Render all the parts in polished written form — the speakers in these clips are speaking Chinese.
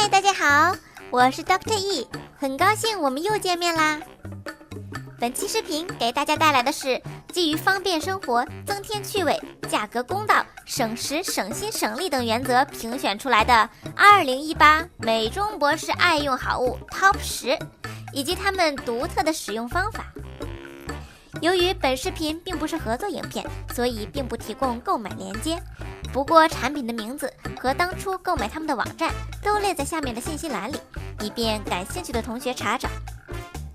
嗨，大家好，我是 Dr. E， 很高兴我们又见面啦。本期视频给大家带来的是基于方便生活、增添趣味、价格公道、省时省心省力等原则评选出来的2018美中博士爱用好物 Top 10，以及它们独特的使用方法。由于本视频并不是合作影片，所以并不提供购买链接。不过产品的名字和当初购买他们的网站都列在下面的信息栏里，以便感兴趣的同学查找。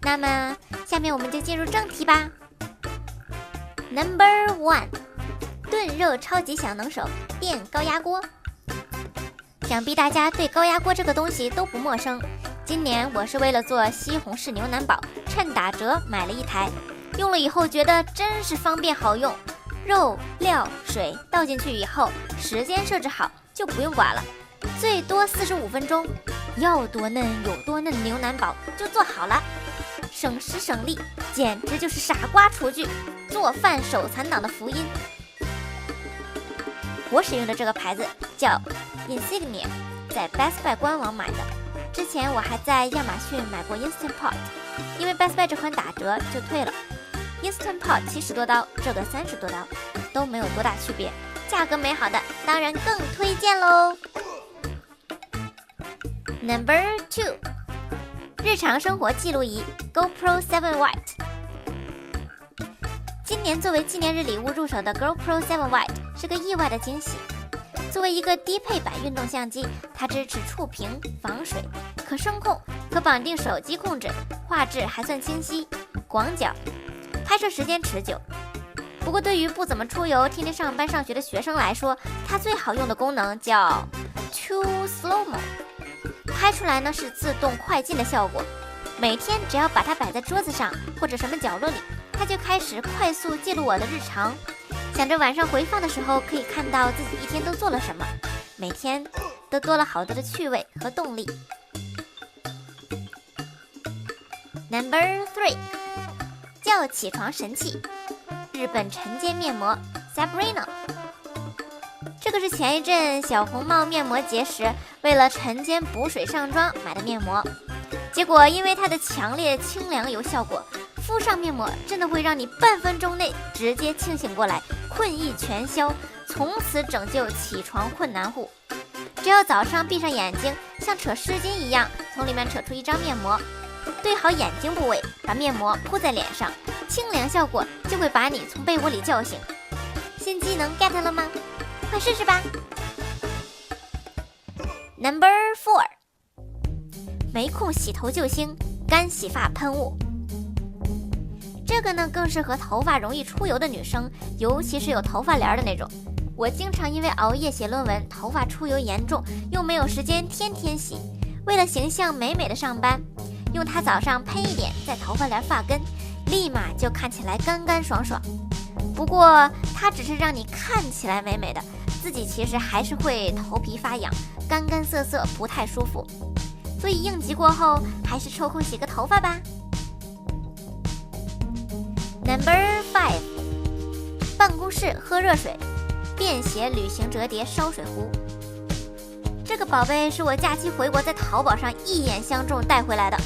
那么下面我们就进入正题吧。Number 1， 炖肉超级小能手电高压锅。想必大家对高压锅这个东西都不陌生。今年我是为了做西红柿牛腩煲，趁打折买了一台，用了以后觉得真是方便好用。肉、料、水倒进去以后，时间设置好就不用管了，最多45分钟，要多嫩有多嫩的牛腩煲就做好了，省时省力，简直就是傻瓜厨具，做饭手残党的福音。我使用的这个牌子叫 Insignia， 在 Best Buy 官网买的，之前我还在亚马逊买过 Instant Pot， 因为 Best Buy 这款打折就退了。Instant Pot 70多刀，这个30多刀，都没有多大区别，价格美好的当然更推荐喽。Number 2， 日常生活记录仪 GoPro 7 White。 今年作为纪念日礼物入手的 GoPro 7 White 是个意外的惊喜。作为一个低配版运动相机，它支持触屏、防水、可声控、可绑定手机控制，画质还算清晰、广角，拍摄时间持久。不过对于不怎么出游、天天上班上学的学生来说，它最好用的功能叫 Too Slow-Mo， 拍出来呢是自动快进的效果。每天只要把它摆在桌子上或者什么角落里，它就开始快速记录我的日常。想着晚上回放的时候可以看到自己一天都做了什么，每天都多了好多的趣味和动力。Number 3，叫起床神器，日本晨间面膜 Sabrina。 这个是前一阵小红帽面膜节时为了晨间补水上妆买的面膜，结果因为它的强烈清凉油效果，敷上面膜真的会让你半分钟内直接清醒过来，困意全消，从此拯救起床困难户。只要早上闭上眼睛，像扯湿巾一样从里面扯出一张面膜，对好眼睛部位，把面膜铺在脸上，清凉效果就会把你从被窝里叫醒。新技能 get 了吗？快试试吧。Number 4， 没空洗头救星干洗发喷雾。这个呢更适合头发容易出油的女生，尤其是有头发帘的那种。我经常因为熬夜写论文，头发出油严重，又没有时间天天洗，为了形象美美的上班，用它早上喷一点在头发帘发根，立马就看起来干干爽爽。不过它只是让你看起来美美的，自己其实还是会头皮发痒，干干涩涩，不太舒服。所以应急过后还是抽空洗个头发吧。Number 5， 办公室喝热水便携旅行折叠烧水壶。这个宝贝是我假期回国在淘宝上一眼相中带回来的，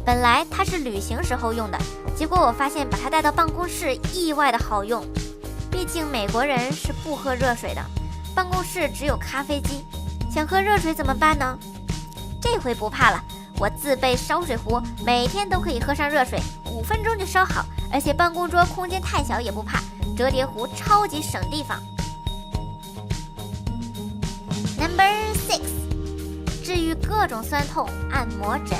本来它是旅行时候用的，结果我发现把它带到办公室意外的好用。毕竟美国人是不喝热水的，办公室只有咖啡机，想喝热水怎么办呢？这回不怕了，我自备烧水壶，每天都可以喝上热水，5分钟就烧好，而且办公桌空间太小也不怕，折叠壶超级省地方。Number 6， 治愈各种酸痛按摩枕。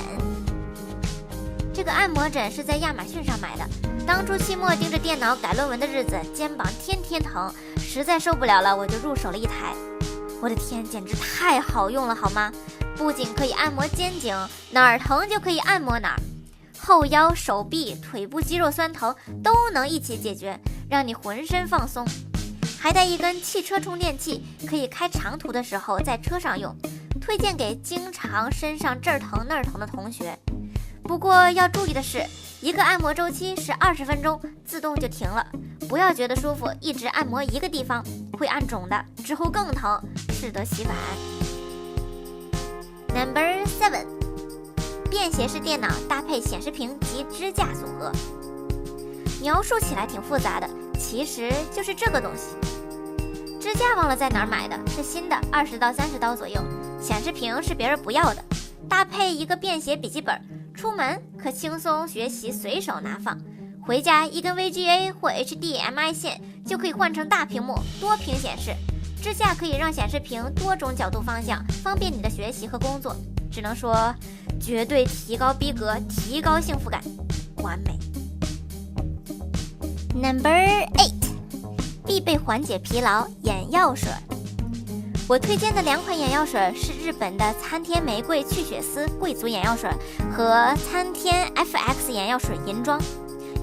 这个按摩枕是在亚马逊上买的，当初期末盯着电脑改论文的日子，肩膀天天疼，实在受不了了，我就入手了一台。我的天，简直太好用了好吗？不仅可以按摩肩颈，哪儿疼就可以按摩哪儿，后腰、手臂、腿部肌肉酸疼都能一起解决，让你浑身放松。还带一根汽车充电器，可以开长途的时候在车上用，推荐给经常身上这儿疼那儿疼的同学。不过要注意的是，一个按摩周期是20分钟，自动就停了，不要觉得舒服一直按摩一个地方，会按肿的，之后更疼，适得其反。Number 7， 便携式电脑搭配显示屏及支架组合。描述起来挺复杂的，其实就是这个东西。支架忘了在哪儿买的，是新的，20到30刀左右。显示屏是别人不要的，搭配一个便携笔记本，出门可轻松学习，随手拿放。回家一根 VGA 或 HDMI 线就可以换成大屏幕，多屏显示。支架可以让显示屏多种角度方向，方便你的学习和工作。只能说，绝对提高逼格，提高幸福感，完美。Number 8， 必备缓解疲劳眼药水。我推荐的2款眼药水是日本的参天玫瑰去血丝贵族眼药水和参天 FX 眼药水银装，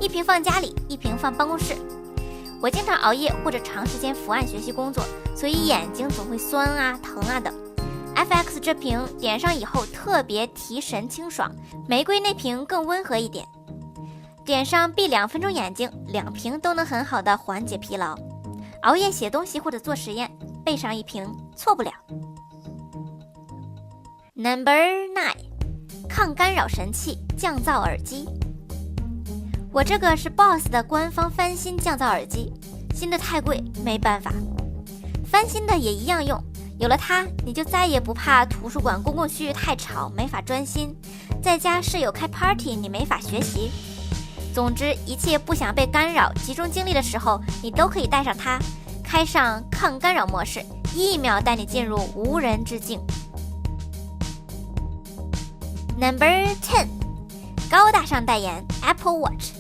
一瓶放家里，一瓶放办公室。我经常熬夜或者长时间伏案学习工作，所以眼睛总会酸啊、疼啊的。FX 这瓶点上以后特别提神清爽，玫瑰那瓶更温和一点。点上闭2分钟眼睛，2瓶都能很好的缓解疲劳。熬夜写东西或者做实验，备上1瓶错不了。Number 9， 抗干扰神器降噪耳机。我这个是 BOSS 的官方翻新降噪耳机，新的太贵，没办法。翻新的也一样用，有了它，你就再也不怕图书馆公共区域太吵，没法专心。在家室友开 party， 你没法学习。总之，一切不想被干扰、集中精力的时候，你都可以带上它，开上抗干扰模式，1秒带你进入无人之境。Number 10， 高大上代言 Apple Watch。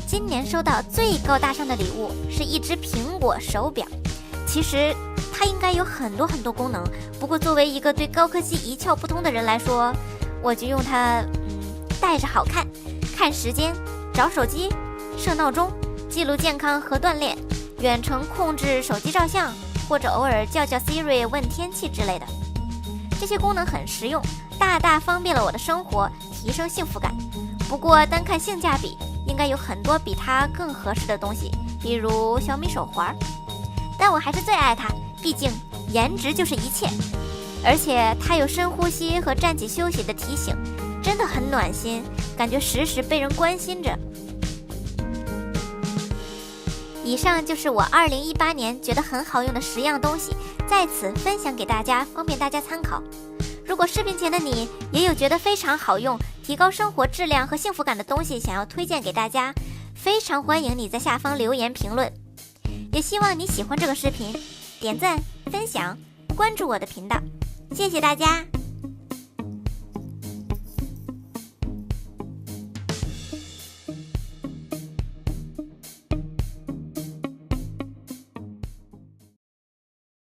今年收到最高大上的礼物是一只苹果手表。其实它应该有很多功能，不过作为一个对高科技一窍不通的人来说，我就用它戴着好看，看时间，找手机，设闹钟，记录健康和锻炼，远程控制手机照相，或者偶尔叫 Siri 问天气之类的。这些功能很实用，大大方便了我的生活，提升幸福感。不过单看性价比，应该有很多比它更合适的东西，比如小米手环。但我还是最爱它，毕竟颜值就是一切。而且它有深呼吸和站起休息的提醒，真的很暖心，感觉时时被人关心着。以上就是我2018年觉得很好用的10样东西，在此分享给大家，方便大家参考。如果视频前的你也有觉得非常好用、提高生活质量和幸福感的东西想要推荐给大家，非常欢迎你在下方留言评论。也希望你喜欢这个视频，点赞、分享、关注我的频道，谢谢大家。